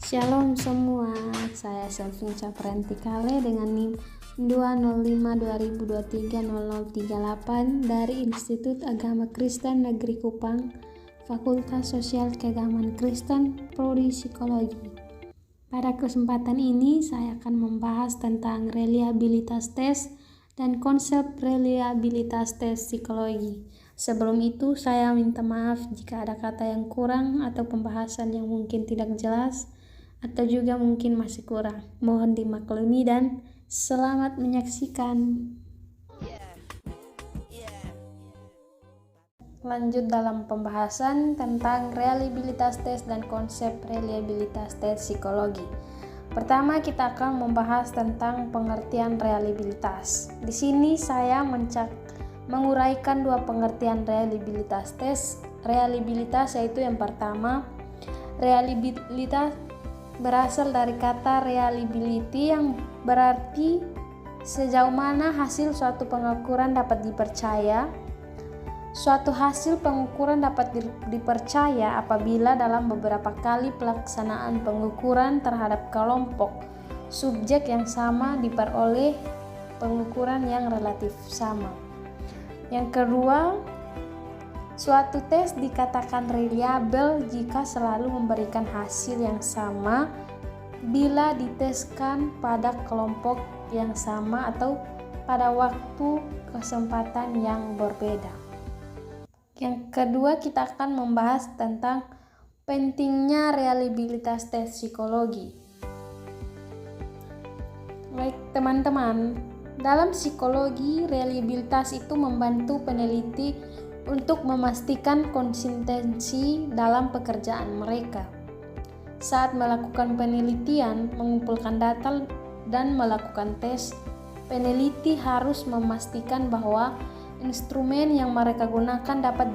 Shalom semua, saya Selvin Caprenti Kale dengan NIM 205-2023-0038 dari Institut Agama Kristen Negeri Kupang, Fakultas Sosial Keagamaan Kristen, Prodi Psikologi. Pada kesempatan ini saya akan membahas tentang reliabilitas tes dan konsep reliabilitas tes psikologi. Sebelum itu saya minta maaf jika ada kata yang kurang atau pembahasan yang mungkin tidak jelas atau juga mungkin masih kurang. Mohon dimaklumi dan selamat menyaksikan. Lanjut dalam pembahasan tentang reliabilitas tes dan konsep reliabilitas tes psikologi. Pertama, kita akan membahas tentang pengertian reliabilitas. Di sini saya menguraikan dua pengertian reliabilitas tes. Reliabilitas yaitu yang pertama, reliabilitas berasal dari kata reliability yang berarti sejauh mana hasil suatu pengukuran dapat dipercaya. Suatu hasil pengukuran dapat dipercaya apabila dalam beberapa kali pelaksanaan pengukuran terhadap kelompok subjek yang sama diperoleh pengukuran yang relatif sama. Yang kedua, suatu tes dikatakan reliable jika selalu memberikan hasil yang sama bila diteskan pada kelompok yang sama atau pada waktu kesempatan yang berbeda. Yang kedua, kita akan membahas tentang pentingnya reliabilitas tes psikologi. Baik teman-teman, dalam psikologi reliabilitas itu membantu peneliti untuk memastikan konsistensi dalam pekerjaan mereka. Saat melakukan penelitian, mengumpulkan data dan melakukan tes, peneliti harus memastikan bahwa instrumen yang mereka gunakan dapat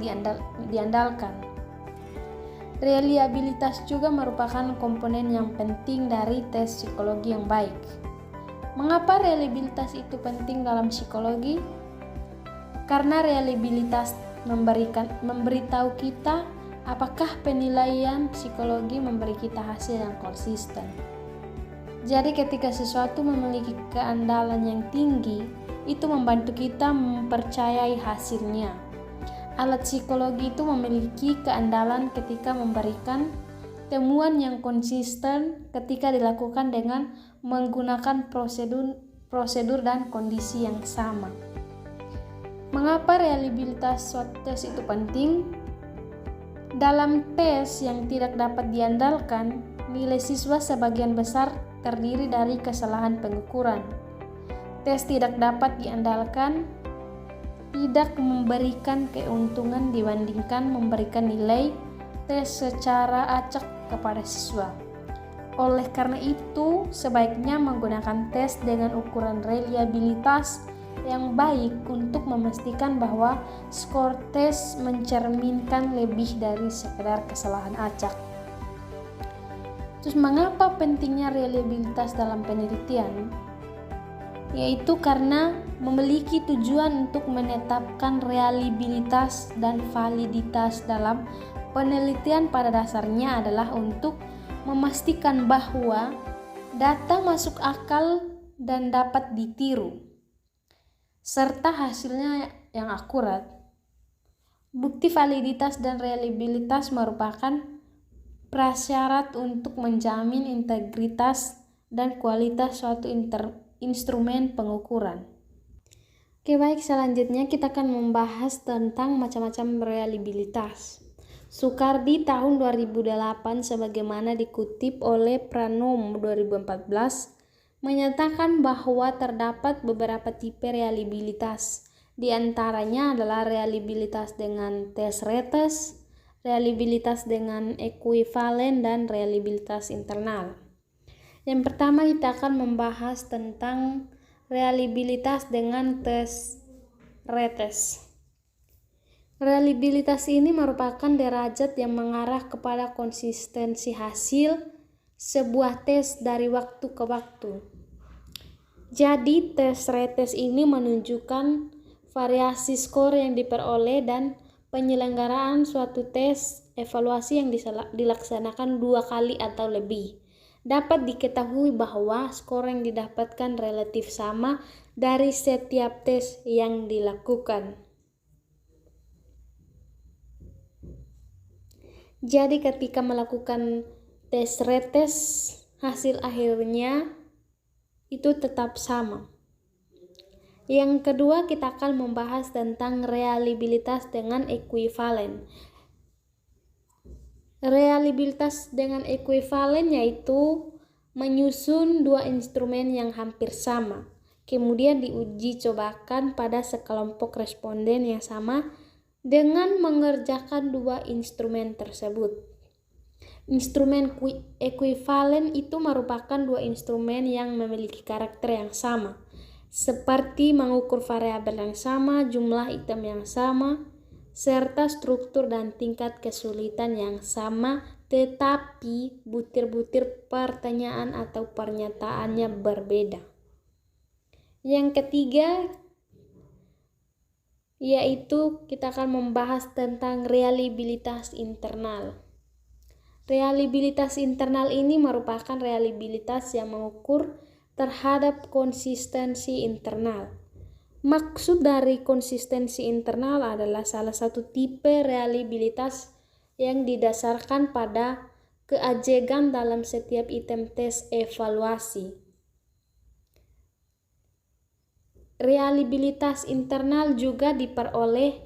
diandalkan. Reliabilitas juga merupakan komponen yang penting dari tes psikologi yang baik. Mengapa reliabilitas itu penting dalam psikologi? Karena reliabilitas memberitahu kita apakah penilaian psikologi memberi kita hasil yang konsisten. Jadi ketika sesuatu memiliki keandalan yang tinggi, itu membantu kita mempercayai hasilnya. Alat psikologi itu memiliki keandalan ketika memberikan temuan yang konsisten ketika dilakukan dengan menggunakan prosedur dan kondisi yang sama. Mengapa reliabilitas suatu tes itu penting? Dalam tes yang tidak dapat diandalkan, nilai siswa sebagian besar terdiri dari kesalahan pengukuran. Tes tidak dapat diandalkan tidak memberikan keuntungan dibandingkan memberikan nilai tes secara acak kepada siswa. Oleh karena itu, sebaiknya menggunakan tes dengan ukuran reliabilitas yang baik untuk memastikan bahwa skor tes mencerminkan lebih dari sekedar kesalahan acak. Terus mengapa pentingnya reliabilitas dalam penelitian? Yaitu karena memiliki tujuan untuk menetapkan reliabilitas dan validitas dalam penelitian pada dasarnya adalah untuk memastikan bahwa data masuk akal dan dapat ditiru, serta hasilnya yang akurat. Bukti validitas dan reliabilitas merupakan prasyarat untuk menjamin integritas dan kualitas suatu instrumen pengukuran. Oke, baik, selanjutnya kita akan membahas tentang macam-macam reliabilitas. Sukardi tahun 2008 sebagaimana dikutip oleh Pranom 2014 menyatakan bahwa terdapat beberapa tipe reliabilitas. Di antaranya adalah reliabilitas dengan tes retest, reliabilitas dengan ekuivalen, dan reliabilitas internal. Yang pertama, kita akan membahas tentang reliabilitas dengan tes retest. Reliabilitas ini merupakan derajat yang mengarah kepada konsistensi hasil sebuah tes dari waktu ke waktu. Jadi, tes retest ini menunjukkan variasi skor yang diperoleh dan penyelenggaraan suatu tes evaluasi yang dilaksanakan 2 kali atau lebih. dapat diketahui bahwa skor yang didapatkan relatif sama dari setiap tes yang dilakukan. Jadi ketika melakukan tes retest, hasil akhirnya itu tetap sama. Yang kedua, kita akan membahas tentang reliabilitas dengan ekuivalen. Reliabilitas dengan ekuivalen yaitu menyusun dua instrumen yang hampir sama, kemudian diuji cobakan pada sekelompok responden yang sama dengan mengerjakan dua instrumen tersebut. Instrumen ekuivalen itu merupakan dua instrumen yang memiliki karakter yang sama, seperti mengukur variabel yang sama, jumlah item yang sama, serta struktur dan tingkat kesulitan yang sama, tetapi butir-butir pertanyaan atau pernyataannya berbeda. Yang ketiga, yaitu kita akan membahas tentang reliabilitas internal. Reliabilitas internal ini merupakan reliabilitas yang mengukur terhadap konsistensi internal. Maksud dari konsistensi internal adalah salah satu tipe reliabilitas yang didasarkan pada keajegan dalam setiap item tes evaluasi. Reliabilitas internal juga diperoleh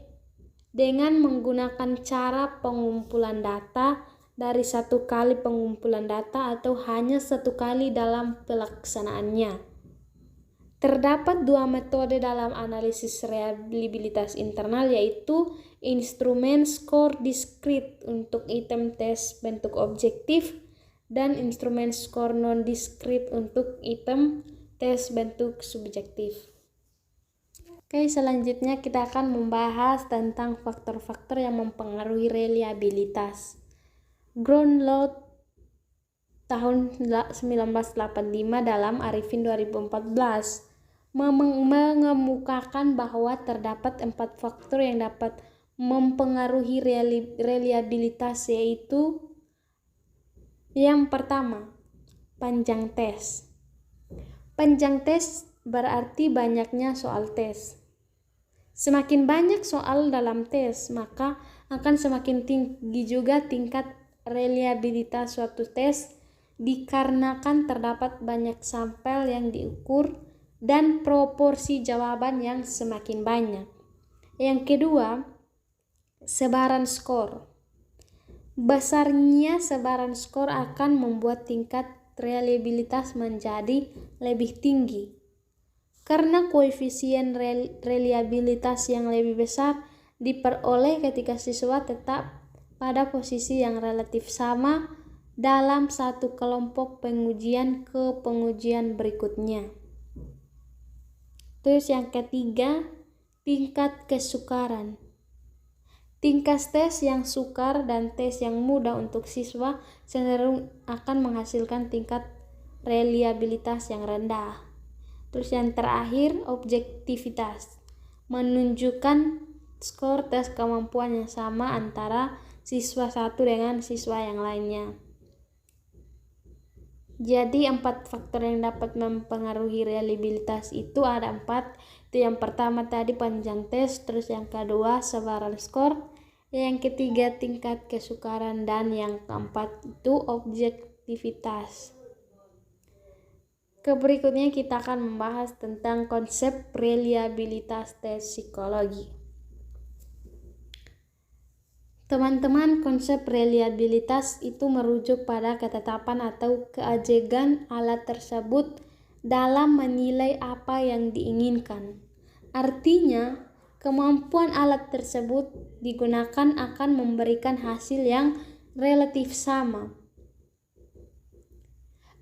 dengan menggunakan cara pengumpulan data dari satu kali pengumpulan data atau hanya satu kali dalam pelaksanaannya. Terdapat dua metode dalam analisis reliabilitas internal, yaitu instrumen skor diskrit untuk item tes bentuk objektif dan instrumen skor non-diskrit untuk item tes bentuk subjektif. Oke, selanjutnya kita akan membahas tentang faktor-faktor yang mempengaruhi reliabilitas. Grunloh tahun 1985 dalam Arifin 2014 mengemukakan bahwa terdapat 4 faktor yang dapat mempengaruhi reliabilitas, yaitu yang pertama, panjang tes. Panjang tes berarti banyaknya soal tes. Semakin banyak soal dalam tes, maka akan semakin tinggi juga tingkat reliabilitas suatu tes dikarenakan terdapat banyak sampel yang diukur dan proporsi jawaban yang semakin banyak. Yang kedua, sebaran skor. Besarnya sebaran skor akan membuat tingkat reliabilitas menjadi lebih tinggi. Karena koefisien reliabilitas yang lebih besar diperoleh ketika siswa tetap pada posisi yang relatif sama dalam satu kelompok pengujian ke pengujian berikutnya. Terus yang ketiga, tingkat kesukaran. Tingkat tes yang sukar dan tes yang mudah untuk siswa cenderung akan menghasilkan tingkat reliabilitas yang rendah. Terus yang terakhir, objektivitas. Menunjukkan skor tes kemampuan yang sama antara siswa satu dengan siswa yang lainnya. Jadi 4 faktor yang dapat mempengaruhi reliabilitas itu ada 4. Itu yang pertama tadi panjang tes, terus yang kedua sebaran skor, yang ketiga tingkat kesukaran, dan yang keempat itu objektivitas. Berikutnya kita akan membahas tentang konsep reliabilitas tes psikologi. Teman-teman, konsep reliabilitas itu merujuk pada ketetapan atau keajegan alat tersebut dalam menilai apa yang diinginkan. Artinya, kemampuan alat tersebut digunakan akan memberikan hasil yang relatif sama.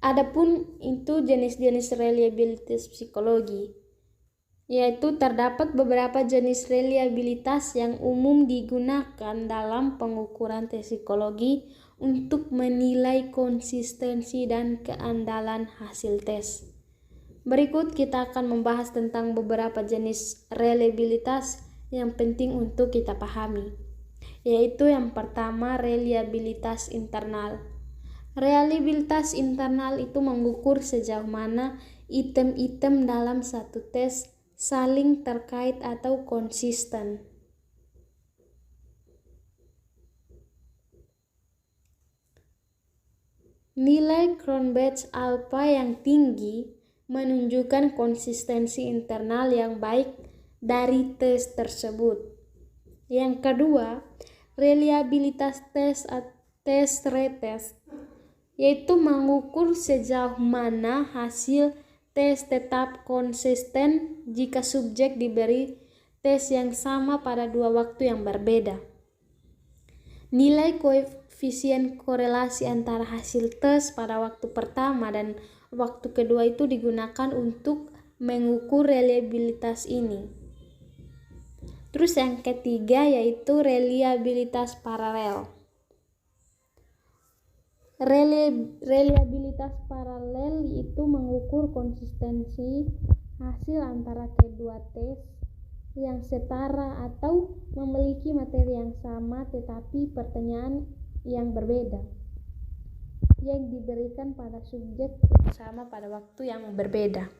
Adapun itu jenis-jenis reliabilitas psikologi, yaitu terdapat beberapa jenis reliabilitas yang umum digunakan dalam pengukuran tes psikologi untuk menilai konsistensi dan keandalan hasil tes. Berikut kita akan membahas tentang beberapa jenis reliabilitas yang penting untuk kita pahami, yaitu yang pertama, reliabilitas internal. Reliabilitas internal itu mengukur sejauh mana item-item dalam satu tes saling terkait atau konsisten. Nilai Cronbach's alpha yang tinggi menunjukkan konsistensi internal yang baik dari tes tersebut. Yang kedua, reliabilitas tes retest, yaitu mengukur sejauh mana hasil tes tetap konsisten jika subjek diberi tes yang sama pada dua waktu yang berbeda. Nilai koefisien korelasi antara hasil tes pada waktu pertama dan waktu kedua itu digunakan untuk mengukur reliabilitas ini. Terus yang ketiga yaitu reliabilitas paralel. Reliabilitas paralel itu mengukur konsistensi hasil antara kedua tes yang setara atau memiliki materi yang sama tetapi pertanyaan yang berbeda yang diberikan pada subjek yang sama pada waktu yang berbeda.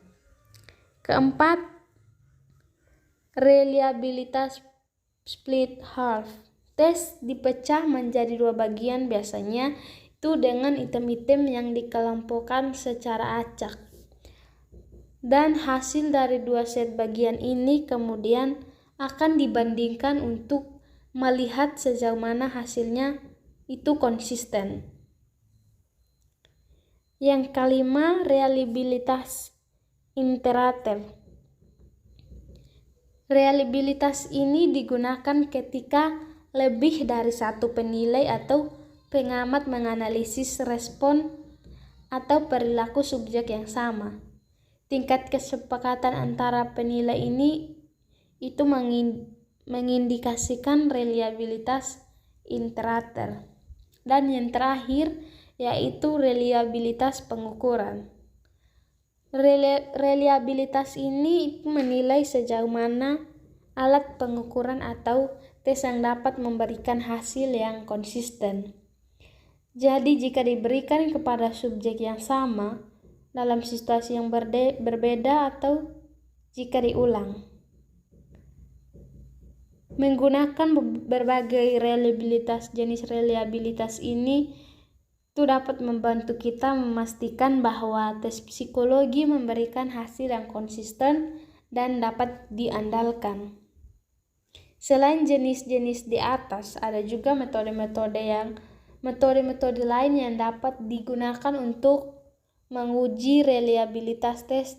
Keempat, reliabilitas split half. Tes dipecah menjadi dua bagian biasanya itu dengan item-item yang dikelompokkan secara acak. Dan hasil dari dua set bagian ini kemudian akan dibandingkan untuk melihat sejauh mana hasilnya itu konsisten. Yang kelima, reliabilitas iteratif. Reliabilitas ini digunakan ketika lebih dari satu penilai atau pengamat menganalisis respon atau perilaku subjek yang sama. Tingkat kesepakatan antara penilai ini itu mengindikasikan reliabilitas iteratif. Dan yang terakhir yaitu reliabilitas pengukuran. Reliabilitas ini menilai sejauh mana alat pengukuran atau tes yang dapat memberikan hasil yang konsisten. Jadi jika diberikan kepada subjek yang sama dalam situasi yang berbeda atau jika diulang. Menggunakan berbagai reliabilitas, jenis reliabilitas ini itu dapat membantu kita memastikan bahwa tes psikologi memberikan hasil yang konsisten dan dapat diandalkan. Selain jenis-jenis di atas, ada juga metode-metode lain yang dapat digunakan untuk menguji reliabilitas tes.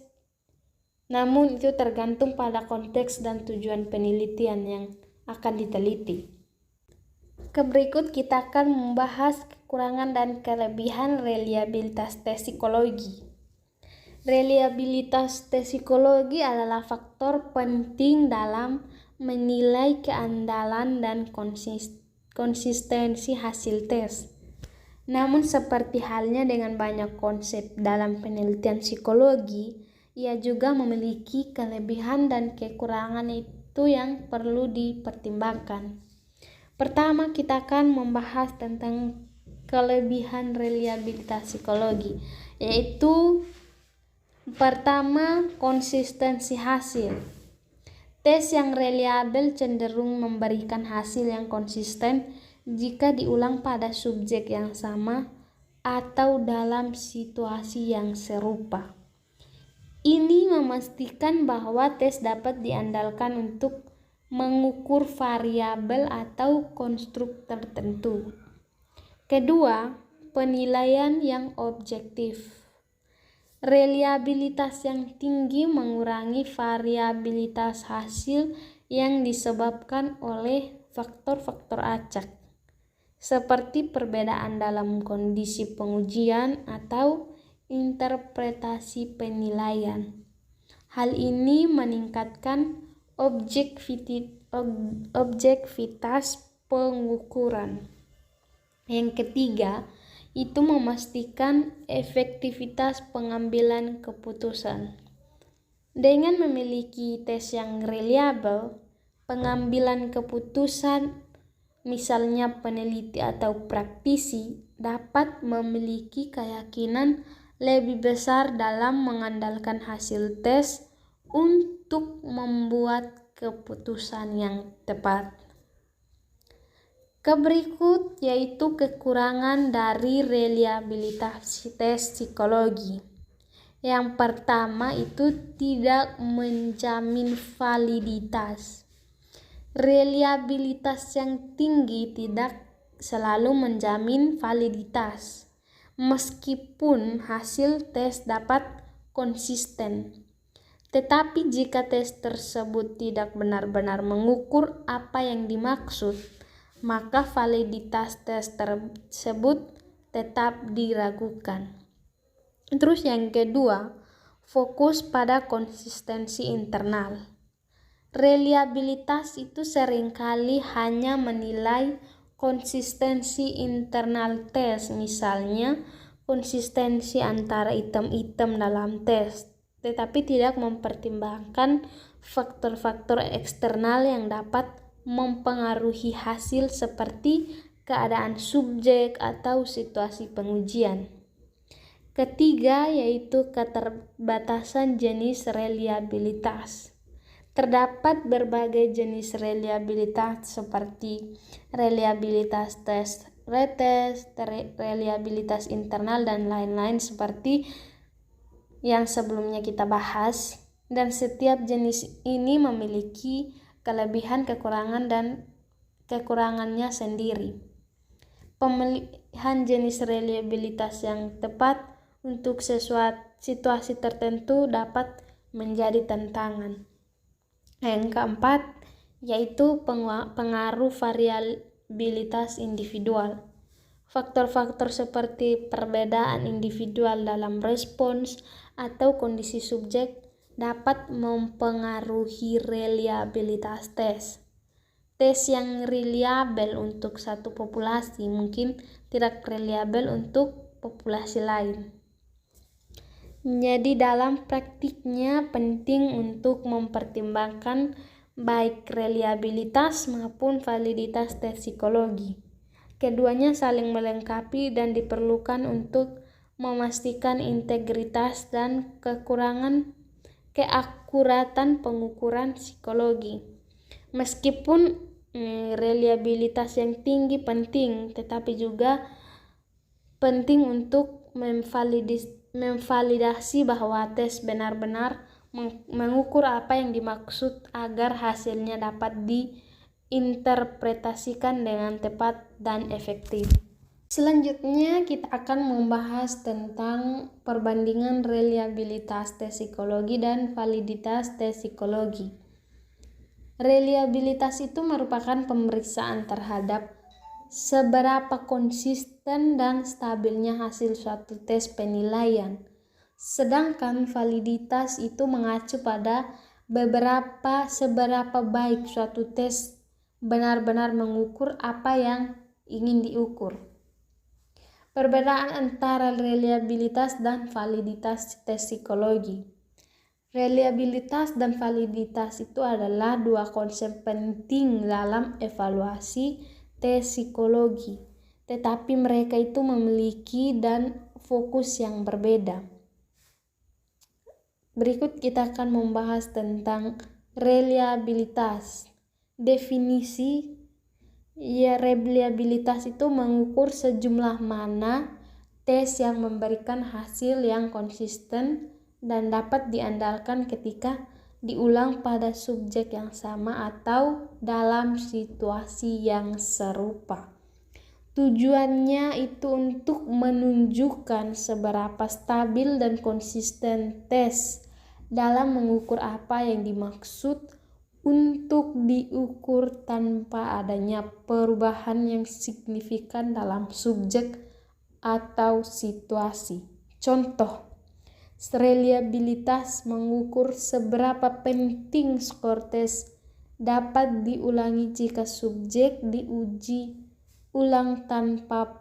Namun itu tergantung pada konteks dan tujuan penelitian yang akan diteliti. Berikut kita akan membahas kekurangan dan kelebihan reliabilitas tes psikologi. Reliabilitas tes psikologi adalah faktor penting dalam menilai keandalan dan konsistensi hasil tes. Namun seperti halnya dengan banyak konsep dalam penelitian psikologi, ia juga memiliki kelebihan dan kekurangan itu yang perlu dipertimbangkan. Pertama, kita akan membahas tentang kelebihan reliabilitas psikologi, yaitu pertama, konsistensi hasil. Tes yang reliabel cenderung memberikan hasil yang konsisten jika diulang pada subjek yang sama atau dalam situasi yang serupa. Ini memastikan bahwa tes dapat diandalkan untuk mengukur variabel atau konstruk tertentu. Kedua, penilaian yang objektif. Reliabilitas yang tinggi mengurangi variabilitas hasil yang disebabkan oleh faktor-faktor acak, seperti perbedaan dalam kondisi pengujian atau interpretasi penilaian. Hal ini meningkatkan objektivitas pengukuran. Yang ketiga, itu memastikan efektivitas pengambilan keputusan. Dengan memiliki tes yang reliabel, pengambilan keputusan, misalnya peneliti atau praktisi, dapat memiliki keyakinan lebih besar dalam mengandalkan hasil tes untuk membuat keputusan yang tepat. Berikut yaitu kekurangan dari reliabilitas tes psikologi. Yang pertama itu tidak menjamin validitas. Reliabilitas yang tinggi tidak selalu menjamin validitas, meskipun hasil tes dapat konsisten. Tetapi jika tes tersebut tidak benar-benar mengukur apa yang dimaksud, maka validitas tes tersebut tetap diragukan. Terus yang kedua, fokus pada konsistensi internal. Reliabilitas itu seringkali hanya menilai konsistensi internal tes, misalnya konsistensi antara item-item dalam tes, tetapi tidak mempertimbangkan faktor-faktor eksternal yang dapat mempengaruhi hasil seperti keadaan subjek atau situasi pengujian. Ketiga yaitu keterbatasan jenis reliabilitas. Terdapat berbagai jenis reliabilitas seperti reliabilitas tes retest, reliabilitas internal, dan lain-lain seperti yang sebelumnya kita bahas. Dan setiap jenis ini memiliki kelebihan, kekurangan, dan kekurangannya sendiri. Pemilihan jenis reliabilitas yang tepat untuk sesuatu situasi tertentu dapat menjadi tantangan. Yang keempat yaitu pengaruh variabilitas individual. Faktor-faktor seperti perbedaan individual dalam respons atau kondisi subjek dapat mempengaruhi reliabilitas tes. Tes yang reliabel untuk satu populasi mungkin tidak reliabel untuk populasi lain. Jadi dalam praktiknya penting untuk mempertimbangkan baik reliabilitas maupun validitas tes psikologi. Keduanya saling melengkapi dan diperlukan untuk memastikan integritas dan keakuratan pengukuran psikologi. Meskipun reliabilitas yang tinggi penting, tetapi juga penting untuk memvalidasi bahwa tes benar-benar mengukur apa yang dimaksud agar hasilnya dapat diinterpretasikan dengan tepat dan efektif. Selanjutnya kita akan membahas tentang perbandingan reliabilitas tes psikologi dan validitas tes psikologi. Reliabilitas itu merupakan pemeriksaan terhadap seberapa konsisten dan stabilnya hasil suatu tes penilaian. Sedangkan validitas itu mengacu pada seberapa baik suatu tes benar-benar mengukur apa yang ingin diukur. Perbedaan antara reliabilitas dan validitas tes psikologi. Reliabilitas dan validitas itu adalah dua konsep penting dalam evaluasi tes psikologi, tetapi mereka itu memiliki dan fokus yang berbeda. Berikut kita akan membahas tentang reliabilitas. Definisi reliabilitas itu mengukur sejumlah mana tes yang memberikan hasil yang konsisten dan dapat diandalkan ketika diulang pada subjek yang sama atau dalam situasi yang serupa. Tujuannya itu untuk menunjukkan seberapa stabil dan konsisten tes dalam mengukur apa yang dimaksud untuk diukur tanpa adanya perubahan yang signifikan dalam subjek atau situasi. Contoh, reliabilitas mengukur seberapa penting skor tes dapat diulangi jika subjek diuji ulang tanpa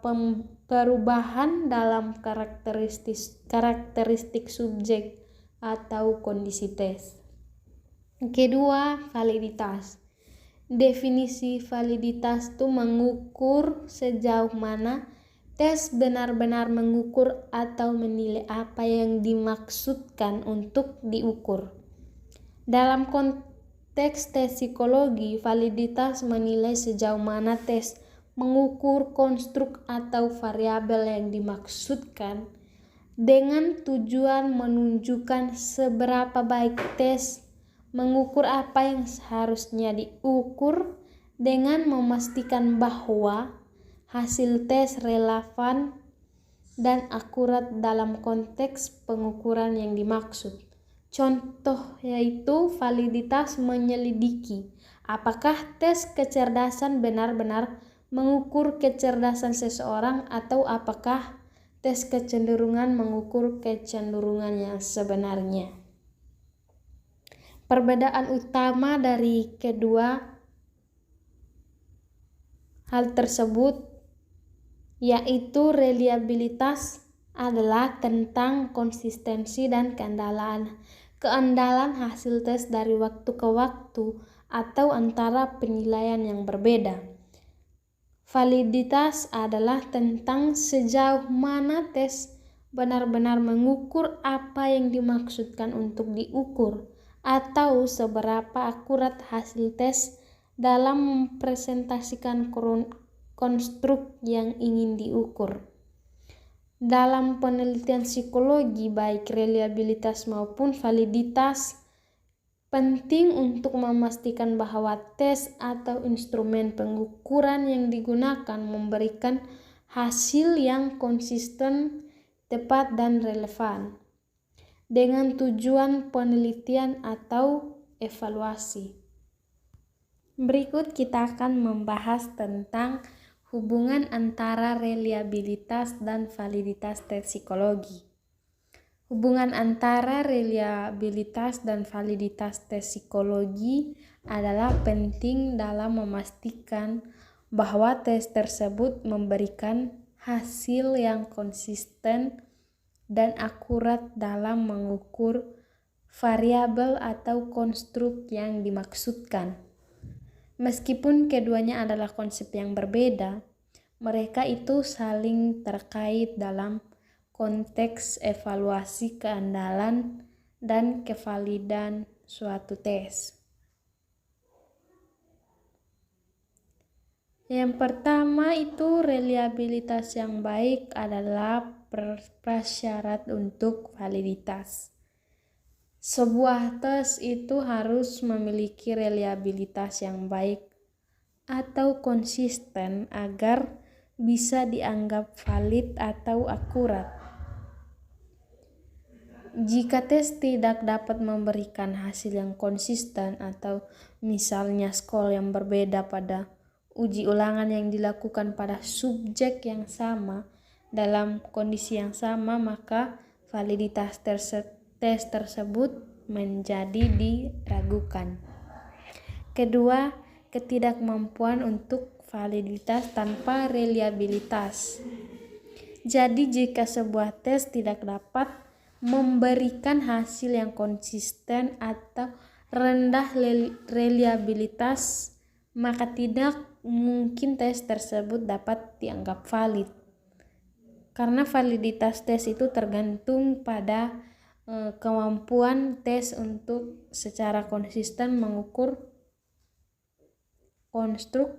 perubahan dalam karakteristik subjek atau kondisi tes. Kedua, validitas. Definisi validitas itu mengukur sejauh mana Tes benar-benar mengukur atau menilai apa yang dimaksudkan untuk diukur. Dalam konteks tes psikologi, validitas menilai sejauh mana tes mengukur konstruk atau variabel yang dimaksudkan dengan tujuan menunjukkan seberapa baik tes mengukur apa yang seharusnya diukur dengan memastikan bahwa hasil tes relevan dan akurat dalam konteks pengukuran yang dimaksud. Contoh yaitu validitas menyelidiki apakah tes kecerdasan benar-benar mengukur kecerdasan seseorang atau apakah tes kecenderungan mengukur kecenderungan yang sebenarnya. Perbedaan utama dari kedua hal tersebut yaitu reliabilitas adalah tentang konsistensi dan keandalan hasil tes dari waktu ke waktu atau antara penilaian yang berbeda. Validitas adalah tentang sejauh mana tes benar-benar mengukur apa yang dimaksudkan untuk diukur atau seberapa akurat hasil tes dalam mempresentasikan konstruk yang ingin diukur. Dalam penelitian psikologi, baik reliabilitas maupun validitas penting untuk memastikan bahwa tes atau instrumen pengukuran yang digunakan memberikan hasil yang konsisten, tepat, dan relevan dengan tujuan penelitian atau evaluasi. Berikut kita akan membahas tentang hubungan antara reliabilitas dan validitas tes psikologi. Hubungan antara reliabilitas dan validitas tes psikologi adalah penting dalam memastikan bahwa tes tersebut memberikan hasil yang konsisten dan akurat dalam mengukur variabel atau konstruk yang dimaksudkan. Meskipun keduanya adalah konsep yang berbeda, mereka itu saling terkait dalam konteks evaluasi keandalan dan kevalidan suatu tes. Yang pertama itu reliabilitas yang baik adalah prasyarat untuk validitas. Sebuah tes itu harus memiliki reliabilitas yang baik atau konsisten agar bisa dianggap valid atau akurat. Jika tes tidak dapat memberikan hasil yang konsisten atau misalnya skor yang berbeda pada uji ulangan yang dilakukan pada subjek yang sama dalam kondisi yang sama, maka validitas tes tersebut menjadi diragukan. Kedua, ketidakmampuan untuk validitas tanpa reliabilitas. Jadi jika sebuah tes tidak dapat memberikan hasil yang konsisten atau rendah reliabilitas, maka tidak mungkin tes tersebut dapat dianggap valid. Karena validitas tes itu tergantung pada kemampuan tes untuk secara konsisten mengukur konstruk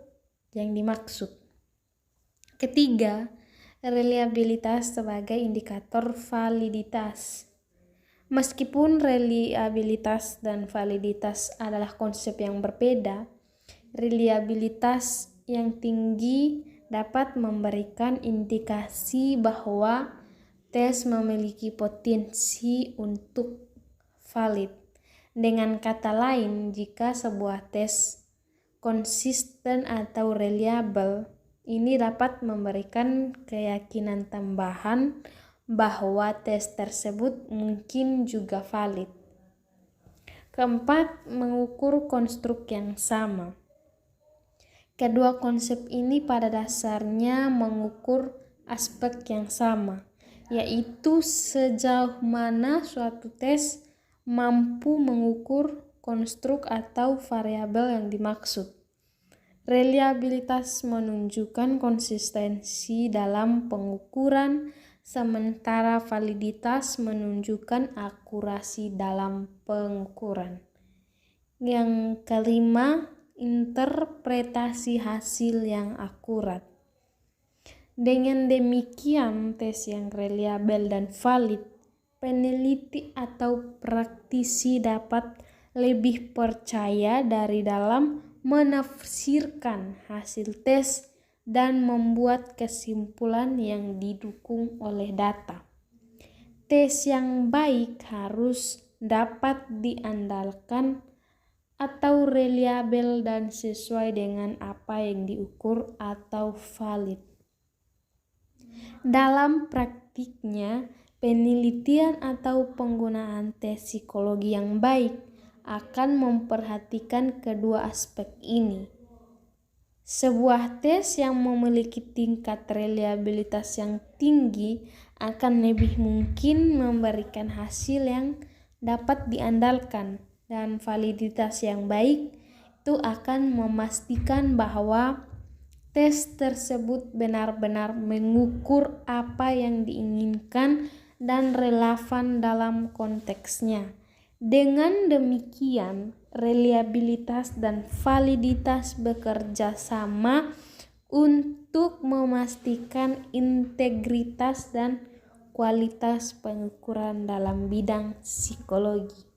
yang dimaksud. Ketiga, reliabilitas sebagai indikator validitas. Meskipun reliabilitas dan validitas adalah konsep yang berbeda, reliabilitas yang tinggi dapat memberikan indikasi bahwa tes memiliki potensi untuk valid. Dengan kata lain, jika sebuah tes konsisten atau reliable, ini dapat memberikan keyakinan tambahan bahwa tes tersebut mungkin juga valid. Keempat, mengukur konstruk yang sama. Kedua konsep ini pada dasarnya mengukur aspek yang sama, yaitu sejauh mana suatu tes mampu mengukur konstruk atau variabel yang dimaksud. Reliabilitas menunjukkan konsistensi dalam pengukuran, sementara validitas menunjukkan akurasi dalam pengukuran. Yang kelima, interpretasi hasil yang akurat. Dengan demikian, tes yang reliabel dan valid, peneliti atau praktisi dapat lebih percaya dari dalam menafsirkan hasil tes dan membuat kesimpulan yang didukung oleh data. Tes yang baik harus dapat diandalkan atau reliabel dan sesuai dengan apa yang diukur atau valid. Dalam praktiknya, penelitian atau penggunaan tes psikologi yang baik akan memperhatikan kedua aspek ini. Sebuah tes yang memiliki tingkat reliabilitas yang tinggi akan lebih mungkin memberikan hasil yang dapat diandalkan, dan validitas yang baik itu akan memastikan bahwa tes tersebut benar-benar mengukur apa yang diinginkan dan relevan dalam konteksnya. Dengan demikian, reliabilitas dan validitas bekerja sama untuk memastikan integritas dan kualitas pengukuran dalam bidang psikologi.